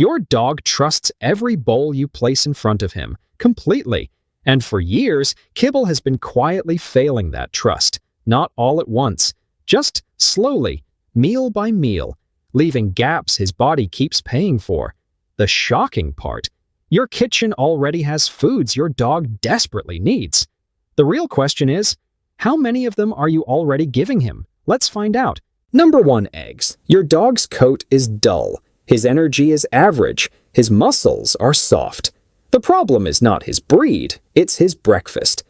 Your dog trusts every bowl you place in front of him, completely. And for years, kibble has been quietly failing that trust, not all at once, just slowly, meal by meal, leaving gaps his body keeps paying for. The shocking part, your kitchen already has foods your dog desperately needs. The real question is, how many of them are you already giving him? Let's find out. Number 1, eggs. Your dog's coat is dull. His energy is average. His muscles are soft. The problem is not his breed, it's his breakfast.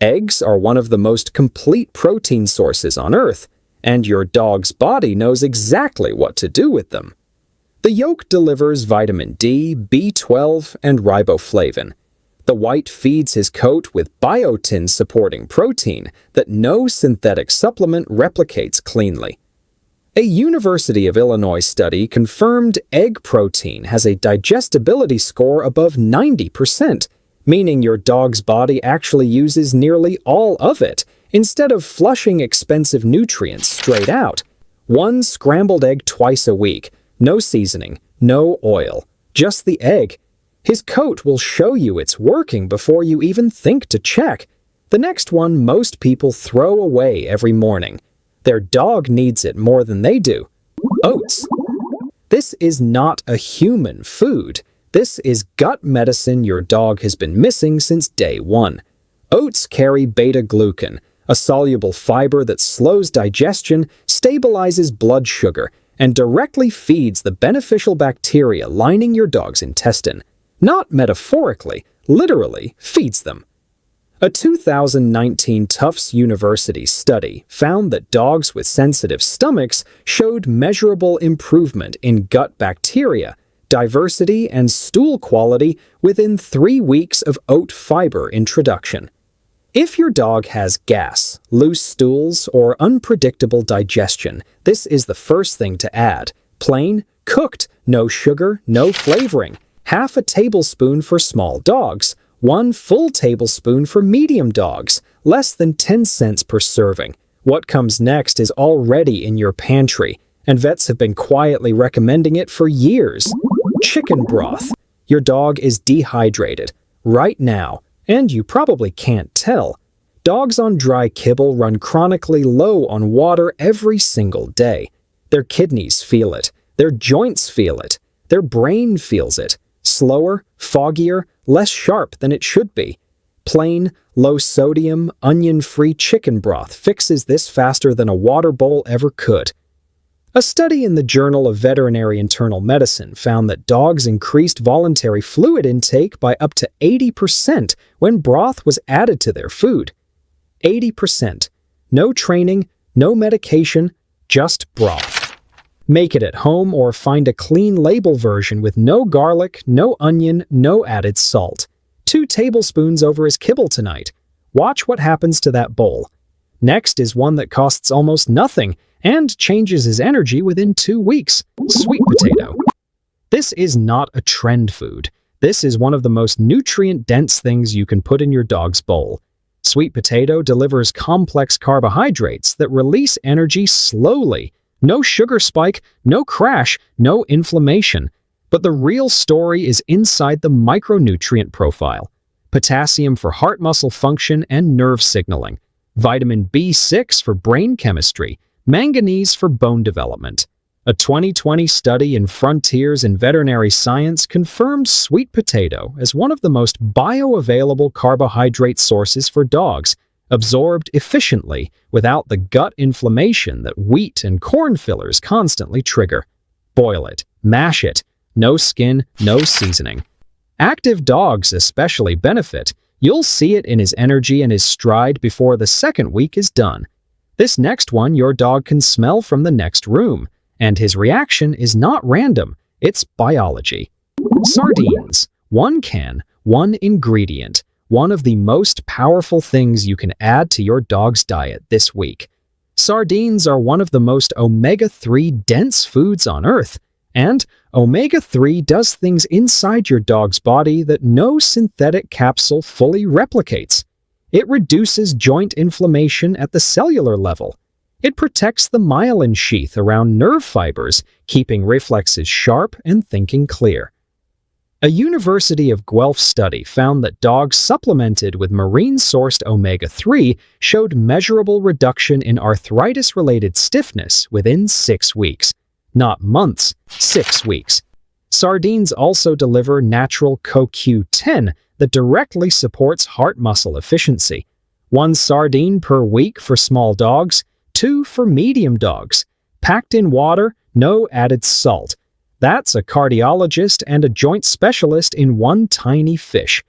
Eggs are one of the most complete protein sources on Earth, and your dog's body knows exactly what to do with them. The yolk delivers vitamin D, B12, and riboflavin. The white feeds his coat with biotin-supporting protein that no synthetic supplement replicates cleanly. A University of Illinois study confirmed egg protein has a digestibility score above 90%, meaning your dog's body actually uses nearly all of it, instead of flushing expensive nutrients straight out. 1 scrambled egg twice a week, no seasoning, no oil, just the egg. His coat will show you it's working before you even think to check. The next one most people throw away every morning. Their dog needs it more than they do. Oats. This is not a human food. This is gut medicine your dog has been missing since day 1. Oats carry beta-glucan, a soluble fiber that slows digestion, stabilizes blood sugar, and directly feeds the beneficial bacteria lining your dog's intestine. Not metaphorically, literally feeds them. A 2019 Tufts University study found that dogs with sensitive stomachs showed measurable improvement in gut bacteria, diversity, and stool quality within 3 weeks of oat fiber introduction. If your dog has gas, loose stools, or unpredictable digestion, this is the first thing to add. Plain, cooked, no sugar, no flavoring. Half a tablespoon for small dogs. 1 full tablespoon for medium dogs, less than 10 cents per serving. What comes next is already in your pantry, and vets have been quietly recommending it for years. Chicken broth. Your dog is dehydrated right now, and you probably can't tell. Dogs on dry kibble run chronically low on water every single day. Their kidneys feel it, their joints feel it, their brain feels it. Slower, foggier, less sharp than it should be. Plain, low-sodium, onion-free chicken broth fixes this faster than a water bowl ever could. A study in the Journal of Veterinary Internal Medicine found that dogs increased voluntary fluid intake by up to 80% when broth was added to their food. 80%. No training, no medication, just broth. Make it at home or find a clean label version with no garlic, no onion, no added salt. 2 tablespoons over his kibble tonight. Watch what happens to that bowl. Next is one that costs almost nothing and changes his energy within 2 weeks. Sweet potato. This is not a trend food. This is one of the most nutrient-dense things you can put in your dog's bowl. Sweet potato delivers complex carbohydrates that release energy slowly. No sugar spike, no crash, no inflammation. But the real story is inside the micronutrient profile. Potassium for heart muscle function and nerve signaling. Vitamin B6 for brain chemistry. Manganese for bone development. A 2020 study in Frontiers in Veterinary Science confirmed sweet potato as one of the most bioavailable carbohydrate sources for dogs, absorbed efficiently without the gut inflammation that wheat and corn fillers constantly trigger. Boil it, mash it, no skin, no seasoning. Active dogs especially benefit. You'll see it in his energy and his stride before the 2nd week is done. This next one your dog can smell from the next room, and his reaction is not random, it's biology. Sardines. 1 can, 1 ingredient. One of the most powerful things you can add to your dog's diet this week. Sardines are one of the most omega-3 dense foods on Earth, and omega-3 does things inside your dog's body that no synthetic capsule fully replicates. It reduces joint inflammation at the cellular level. It protects the myelin sheath around nerve fibers, keeping reflexes sharp and thinking clear. A University of Guelph study found that dogs supplemented with marine-sourced omega-3 showed measurable reduction in arthritis-related stiffness within 6 weeks. Not months, 6 weeks. Sardines also deliver natural CoQ10 that directly supports heart muscle efficiency. 1 sardine per week for small dogs, 2 for medium dogs. Packed in water, no added salt. That's a cardiologist and a joint specialist in one tiny fish.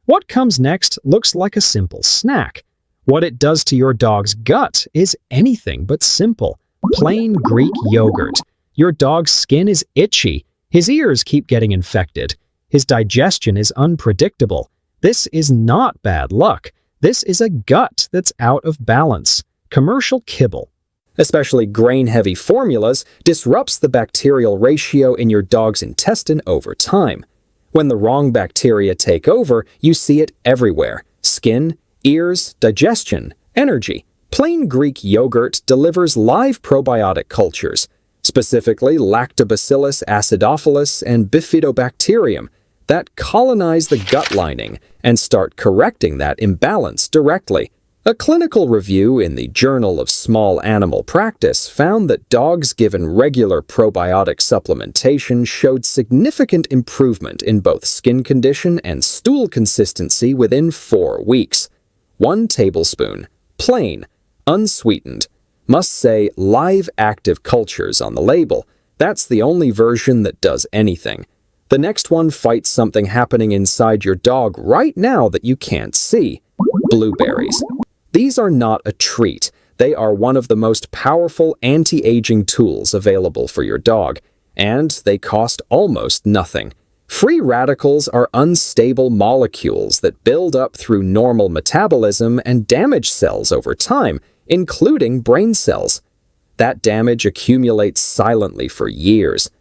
What comes next looks like a simple snack. What it does to your dog's gut is anything but simple. Plain Greek yogurt. Your dog's skin is itchy. His ears keep getting infected. His digestion is unpredictable. This is not bad luck. This is a gut that's out of balance. Commercial kibble, especially grain-heavy formulas, disrupts the bacterial ratio in your dog's intestine over time. When the wrong bacteria take over, you see it everywhere. Skin, ears, digestion, energy. Plain Greek yogurt delivers live probiotic cultures, specifically Lactobacillus acidophilus and Bifidobacterium, that colonize the gut lining and start correcting that imbalance directly. A clinical review in the Journal of Small Animal Practice found that dogs given regular probiotic supplementation showed significant improvement in both skin condition and stool consistency within 4 weeks. 1 tablespoon, plain, unsweetened. Must say live active cultures on the label. That's the only version that does anything. The next one fights something happening inside your dog right now that you can't see. Blueberries. These are not a treat. They are one of the most powerful anti-aging tools available for your dog, and they cost almost nothing. Free radicals are unstable molecules that build up through normal metabolism and damage cells over time, including brain cells. That damage accumulates silently for years.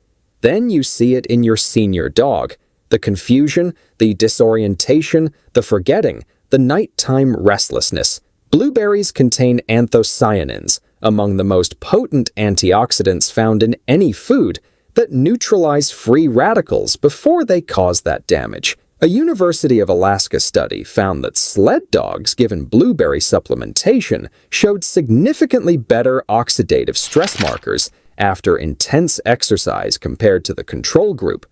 Then you see it in your senior dog. The confusion, the disorientation, the forgetting, the nighttime restlessness. Blueberries contain anthocyanins, among the most potent antioxidants found in any food, that neutralize free radicals before they cause that damage. A University of Alaska study found that sled dogs given blueberry supplementation showed significantly better oxidative stress markers after intense exercise compared to the control group.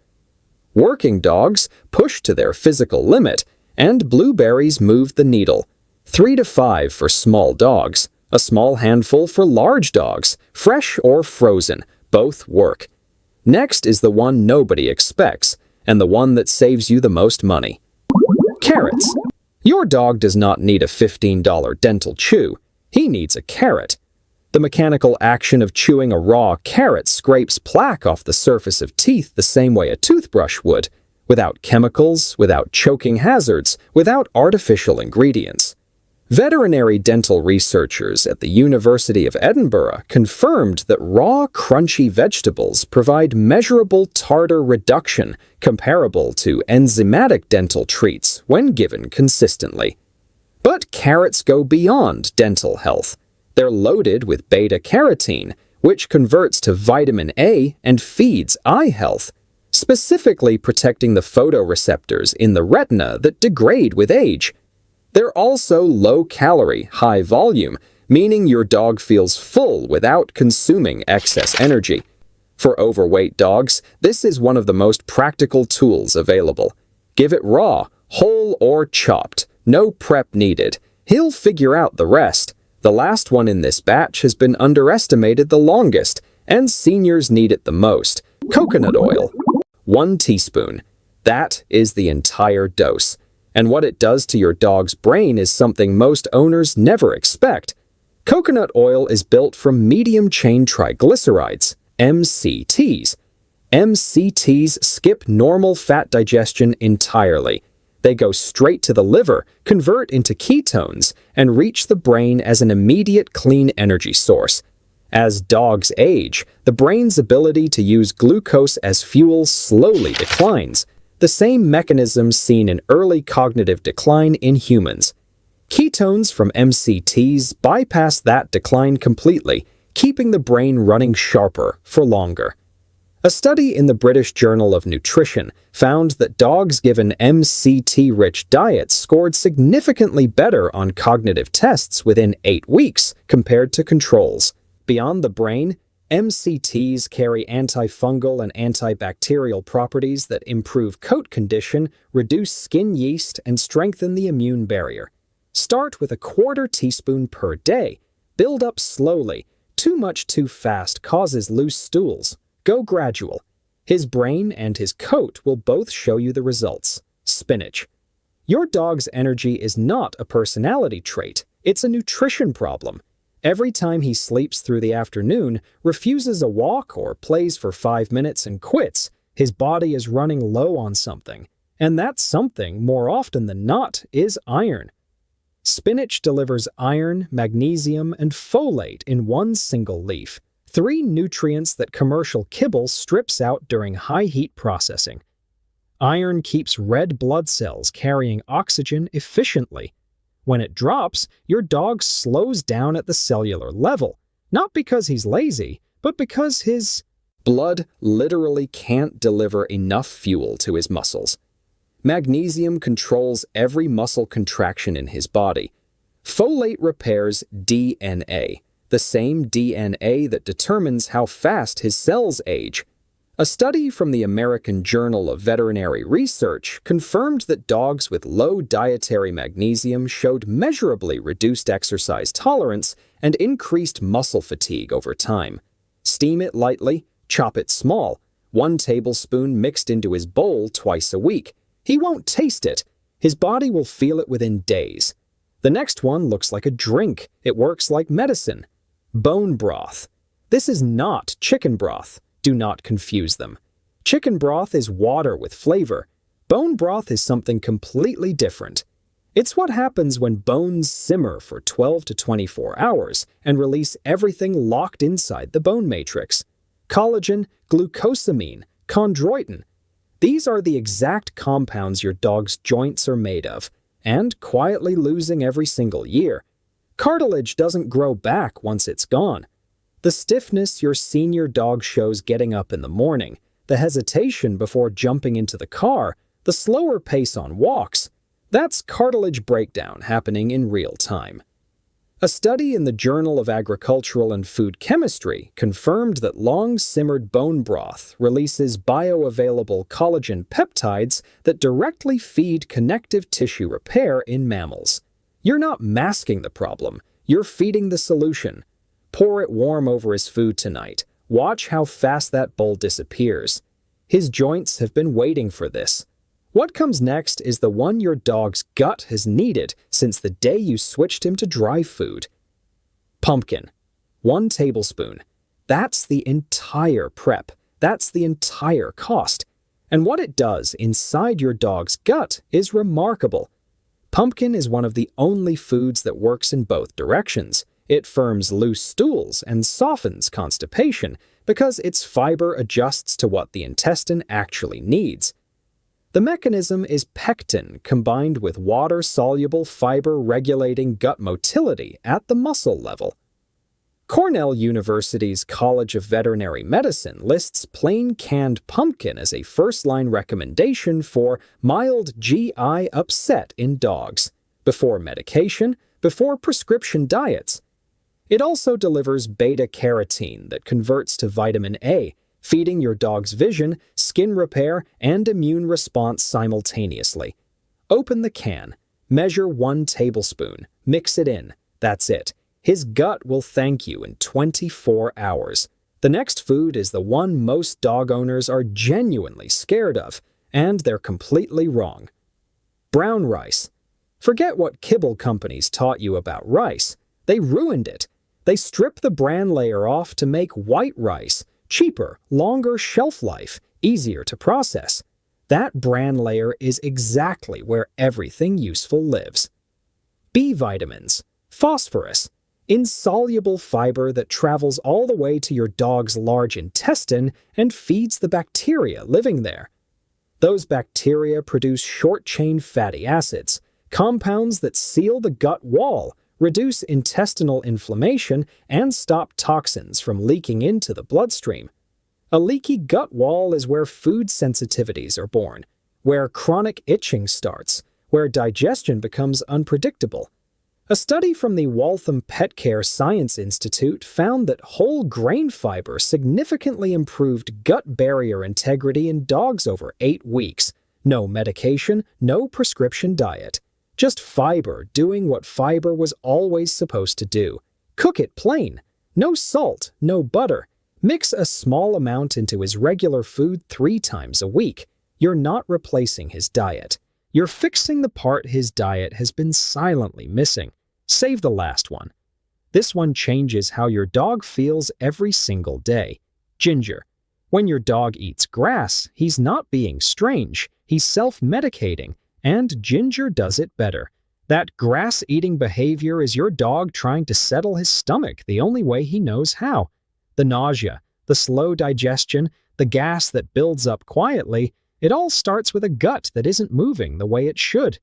Working dogs pushed to their physical limit, and blueberries moved the needle. 3 to 5 for small dogs, a small handful for large dogs, fresh or frozen, both work. Next is the one nobody expects, and the one that saves you the most money. Carrots. Your dog does not need a $15 dental chew. He needs a carrot. The mechanical action of chewing a raw carrot scrapes plaque off the surface of teeth the same way a toothbrush would, without chemicals, without choking hazards, without artificial ingredients. Veterinary dental researchers at the University of Edinburgh confirmed that raw, crunchy vegetables provide measurable tartar reduction comparable to enzymatic dental treats when given consistently. But carrots go beyond dental health. They're loaded with beta-carotene, which converts to vitamin A and feeds eye health, specifically protecting the photoreceptors in the retina that degrade with age. They're also low-calorie, high-volume, meaning your dog feels full without consuming excess energy. For overweight dogs, this is one of the most practical tools available. Give it raw, whole or chopped, no prep needed. He'll figure out the rest. The last one in this batch has been underestimated the longest, and seniors need it the most. Coconut oil. 1 teaspoon. That is the entire dose. And what it does to your dog's brain is something most owners never expect. Coconut oil is built from medium-chain triglycerides, MCTs. MCTs skip normal fat digestion entirely. They go straight to the liver, convert into ketones, and reach the brain as an immediate clean energy source. As dogs age, the brain's ability to use glucose as fuel slowly declines, the same mechanism seen in early cognitive decline in humans. Ketones from MCTs bypass that decline completely, keeping the brain running sharper for longer. A study in the British Journal of Nutrition found that dogs given MCT-rich diets scored significantly better on cognitive tests within 8 weeks compared to controls. Beyond the brain, MCTs carry antifungal and antibacterial properties that improve coat condition, reduce skin yeast, and strengthen the immune barrier. Start with a quarter teaspoon per day. Build up slowly. Too much too fast causes loose stools. Go gradual. His brain and his coat will both show you the results. Spinach. Your dog's energy is not a personality trait. It's a nutrition problem. Every time he sleeps through the afternoon, refuses a walk, or plays for 5 minutes and quits, his body is running low on something. And that something, more often than not, is iron. Spinach delivers iron, magnesium, and folate in one single leaf, 3 nutrients that commercial kibble strips out during high heat processing. Iron keeps red blood cells carrying oxygen efficiently. When it drops, your dog slows down at the cellular level, not because he's lazy, but because his blood literally can't deliver enough fuel to his muscles. Magnesium controls every muscle contraction in his body. Folate repairs DNA, the same DNA that determines how fast his cells age. A study from the American Journal of Veterinary Research confirmed that dogs with low dietary magnesium showed measurably reduced exercise tolerance and increased muscle fatigue over time. Steam it lightly, chop it small, 1 tablespoon mixed into his bowl twice a week. He won't taste it. His body will feel it within days. The next one looks like a drink. It works like medicine. Bone broth. This is not chicken broth. Do not confuse them. Chicken broth is water with flavor. Bone broth is something completely different. It's what happens when bones simmer for 12 to 24 hours and release everything locked inside the bone matrix. Collagen, glucosamine, chondroitin. These are the exact compounds your dog's joints are made of, and quietly losing every single year. Cartilage doesn't grow back once it's gone. The stiffness your senior dog shows getting up in the morning, the hesitation before jumping into the car, the slower pace on walks, that's cartilage breakdown happening in real time. A study in the Journal of Agricultural and Food Chemistry confirmed that long-simmered bone broth releases bioavailable collagen peptides that directly feed connective tissue repair in mammals. You're not masking the problem, you're feeding the solution. Pour it warm over his food tonight. Watch how fast that bowl disappears. His joints have been waiting for this. What comes next is the one your dog's gut has needed since the day you switched him to dry food. Pumpkin. 1 tablespoon. That's the entire prep. That's the entire cost. And what it does inside your dog's gut is remarkable. Pumpkin is one of the only foods that works in both directions. It firms loose stools and softens constipation because its fiber adjusts to what the intestine actually needs. The mechanism is pectin combined with water-soluble fiber-regulating gut motility at the muscle level. Cornell University's College of Veterinary Medicine lists plain canned pumpkin as a first-line recommendation for mild GI upset in dogs, before medication, before prescription diets. It also delivers beta-carotene that converts to vitamin A, feeding your dog's vision, skin repair, and immune response simultaneously. Open the can. Measure 1 tablespoon. Mix it in. That's it. His gut will thank you in 24 hours. The next food is the one most dog owners are genuinely scared of, and they're completely wrong. Brown rice. Forget what kibble companies taught you about rice. They ruined it. They strip the bran layer off to make white rice, cheaper, longer shelf life, easier to process. That bran layer is exactly where everything useful lives. B vitamins, phosphorus, insoluble fiber that travels all the way to your dog's large intestine and feeds the bacteria living there. Those bacteria produce short-chain fatty acids, compounds that seal the gut wall, reduce intestinal inflammation, and stop toxins from leaking into the bloodstream. A leaky gut wall is where food sensitivities are born, where chronic itching starts, where digestion becomes unpredictable. A study from the Waltham Pet Care Science Institute found that whole grain fiber significantly improved gut barrier integrity in dogs over 8 weeks. No medication, no prescription diet. Just fiber doing what fiber was always supposed to do. Cook it plain. No salt, no butter. Mix a small amount into his regular food 3 times a week. You're not replacing his diet. You're fixing the part his diet has been silently missing. Save the last one. This one changes how your dog feels every single day. Ginger. When your dog eats grass, he's not being strange. He's self-medicating, and Ginger does it better. That grass-eating behavior is your dog trying to settle his stomach the only way he knows how. The nausea, the slow digestion, the gas that builds up quietly, it all starts with a gut that isn't moving the way it should.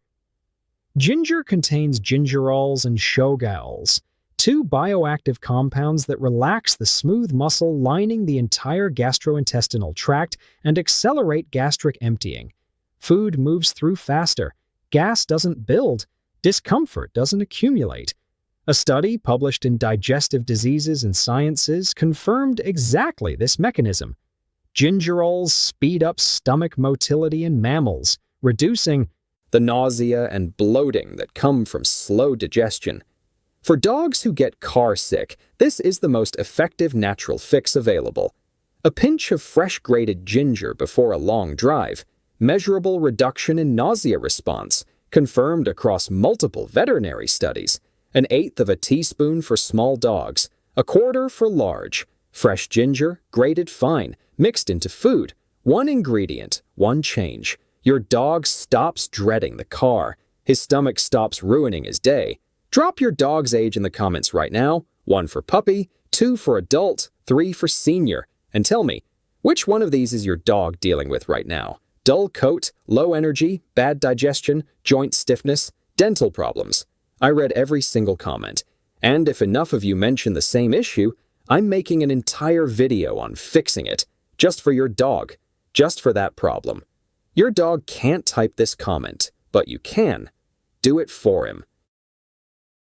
Ginger contains gingerols and shogaols, 2 bioactive compounds that relax the smooth muscle lining the entire gastrointestinal tract and accelerate gastric emptying. Food moves through faster, gas doesn't build, discomfort doesn't accumulate. A study published in Digestive Diseases and Sciences confirmed exactly this mechanism. Gingerols speed up stomach motility in mammals, reducing the nausea and bloating that come from slow digestion. For dogs who get car sick, this is the most effective natural fix available. A pinch of fresh grated ginger before a long drive, measurable reduction in nausea response, confirmed across multiple veterinary studies, 1/8 of a teaspoon for small dogs, 1/4 for large, fresh ginger, grated fine, mixed into food, 1 ingredient, 1 change. Your dog stops dreading the car. His stomach stops ruining his day. Drop your dog's age in the comments right now, 1 for puppy, 2 for adult, 3 for senior, and tell me, which one of these is your dog dealing with right now? Dull coat, low energy, bad digestion, joint stiffness, dental problems. I read every single comment, and if enough of you mention the same issue, I'm making an entire video on fixing it, just for your dog, just for that problem. Your dog can't type this comment, but you can. Do it for him.